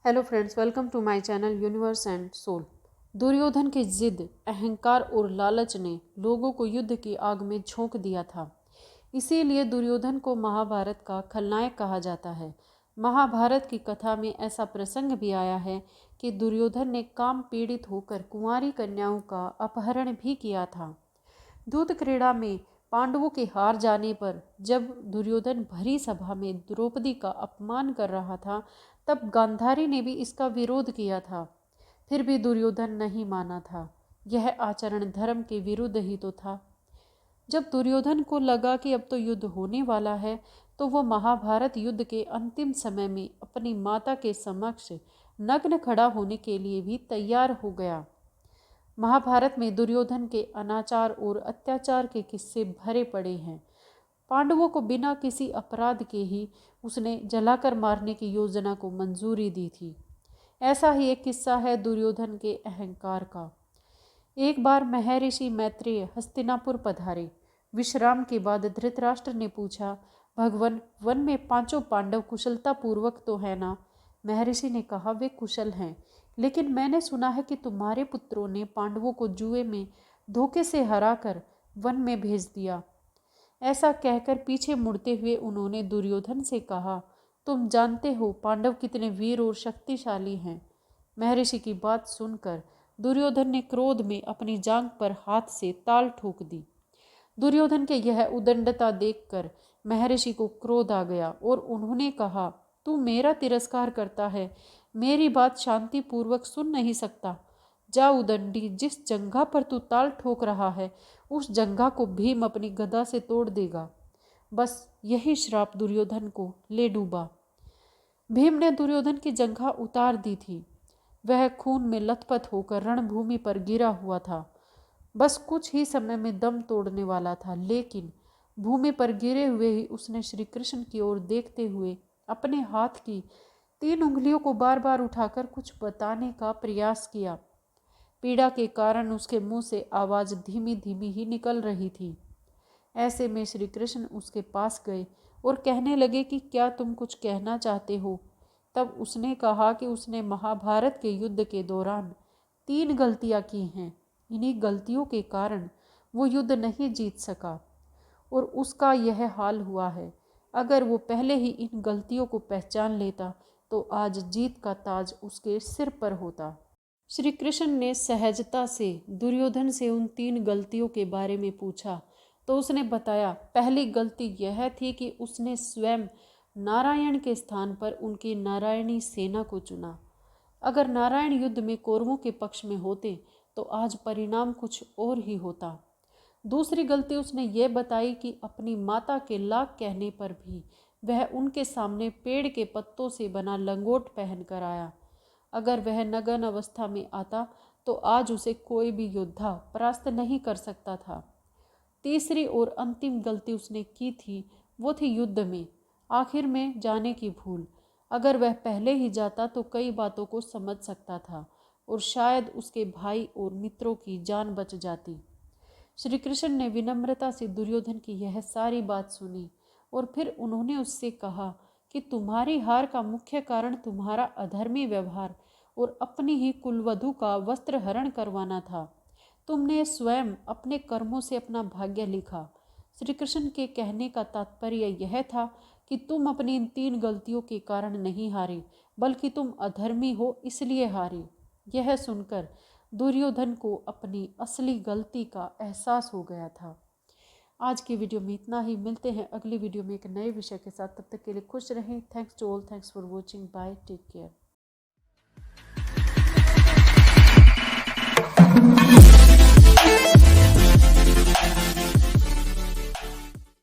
Hello friends, welcome to my channel universe and soul. Duryodhan की जिद, अहंकार और लालच ने लोगों को युद्ध की आग में झोंक दिया था। इसीलिए दुर्योधन को महाभारत का खलनायक कहा जाता है। महाभारत की कथा में ऐसा प्रसंग भी आया है कि दुर्योधन ने काम पीड़ित होकर कुंवारी कन्याओं का अपहरण भी किया था। दूत क्रीड़ा में पांडवों के हार जाने पर जब दुर्योधन भरी सभा में द्रौपदी का अपमान कर रहा था, तब गांधारी ने भी इसका विरोध किया था। फिर भी दुर्योधन नहीं माना था। यह आचरण धर्म के विरुद्ध ही तो था। जब दुर्योधन को लगा कि अब तो युद्ध होने वाला है, तो वो महाभारत युद्ध के अंतिम समय में अपनी माता के समक्ष नग्न खड़ा होने के लिए भी तैयार हो गया। महाभारत में दुर्योधन के अनाचार और अत्याचार के किस्से भरे पड़े हैं। पांडवों को बिना किसी अपराध के ही उसने जलाकर मारने की योजना को मंजूरी दी थी। ऐसा ही एक किस्सा है दुर्योधन के अहंकार का। एक बार महर्षि मैत्रेय हस्तिनापुर पधारे। विश्राम के बाद धृतराष्ट्र ने पूछा, भगवन, वन में पांचों पांडव कुशलता पूर्वक तो है ना? महर्षि ने कहा, वे कुशल हैं, लेकिन मैंने सुना है कि तुम्हारे पुत्रों ने पांडवों को जुए में धोखे से हराकर वन में भेज दिया। ऐसा कहकर पीछे मुड़ते हुए उन्होंने दुर्योधन से कहा, तुम जानते हो पांडव कितने वीर और शक्तिशाली हैं। महर्षि की बात सुनकर दुर्योधन ने क्रोध में अपनी जांघ पर हाथ से ताल ठोक दी। दुर्योधन के यह उदंडता देखकर महर्षि को क्रोध आ गया और उन्होंने कहा, तू मेरा तिरस्कार करता है, मेरी बात शांति पूर्वक सुन नहीं सकता। जा उदंडी, जिस जंघा पर तू ताल ठोक रहा है उस जंघा को भीम अपनी गदा से तोड़ देगा। बस यही श्राप दुर्योधन को ले डूबा। भीम ने दुर्योधन की जंघा उतार दी थी। वह खून में लथपथ होकर रणभूमि पर गिरा हुआ था। बस कुछ ही समय में दम तोड़ने वाला था, लेकिन भूमि पर गिरे हुए ही उसने श्री कृष्ण की ओर देखते हुए अपने हाथ की 3 उंगलियों को बार बार उठाकर कुछ बताने का प्रयास किया। पीड़ा के कारण उसके मुंह से आवाज धीमी धीमी ही निकल रही थी। ऐसे में श्री कृष्ण उसके पास गए और कहने लगे कि क्या तुम कुछ कहना चाहते हो? तब उसने कहा कि उसने महाभारत के युद्ध के दौरान 3 गलतियां की हैं। इन्हीं गलतियों के कारण वो युद्ध नहीं जीत सका और उसका यह हाल हुआ है। अगर वो पहले ही इन गलतियों को पहचान लेता तो आज जीत का ताज उसके सिर पर होता। श्री कृष्ण ने सहजता से दुर्योधन से उन 3 गलतियों के बारे में पूछा तो उसने बताया, पहली गलती यह थी कि उसने स्वयं नारायण के स्थान पर उनकी नारायणी सेना को चुना। अगर नारायण युद्ध में कौरवों के पक्ष में होते तो आज परिणाम कुछ और ही होता। दूसरी गलती उसने ये बताई कि अपनी माता के लाख कहने पर भी वह उनके सामने पेड़ के पत्तों से बना लंगोट पहन कर आया। अगर वह नग्न अवस्था में आता तो आज उसे कोई भी योद्धा परास्त नहीं कर सकता था। तीसरी और अंतिम गलती उसने की थी वो थी युद्ध में आखिर में जाने की भूल। अगर वह पहले ही जाता तो कई बातों को समझ सकता था और शायद उसके भाई और मित्रों की जान बच जाती। श्री कृष्ण ने विनम्रता से दुर्योधन की यह सारी बात सुनी और फिर उन्होंने उससे कहा कि तुम्हारी हार का मुख्य कारण तुम्हारा अधर्मी व्यवहार और अपनी ही कुलवधू का वस्त्र हरण करवाना था। तुमने स्वयं अपने कर्मों से अपना भाग्य लिखा। श्री कृष्ण के कहने का तात्पर्य यह था कि तुम अपनी इन 3 गलतियों के कारण नहीं हारे, बल्कि तुम अधर्मी हो इसलिए हारे। यह सुनकर दुर्योधन को अपनी असली गलती का एहसास हो गया था। आज की वीडियो में इतना ही। मिलते हैं अगली वीडियो में एक नए विषय के साथ। तब तक के लिए खुश रहें। Thanks to all, thanks for watching, bye, take care.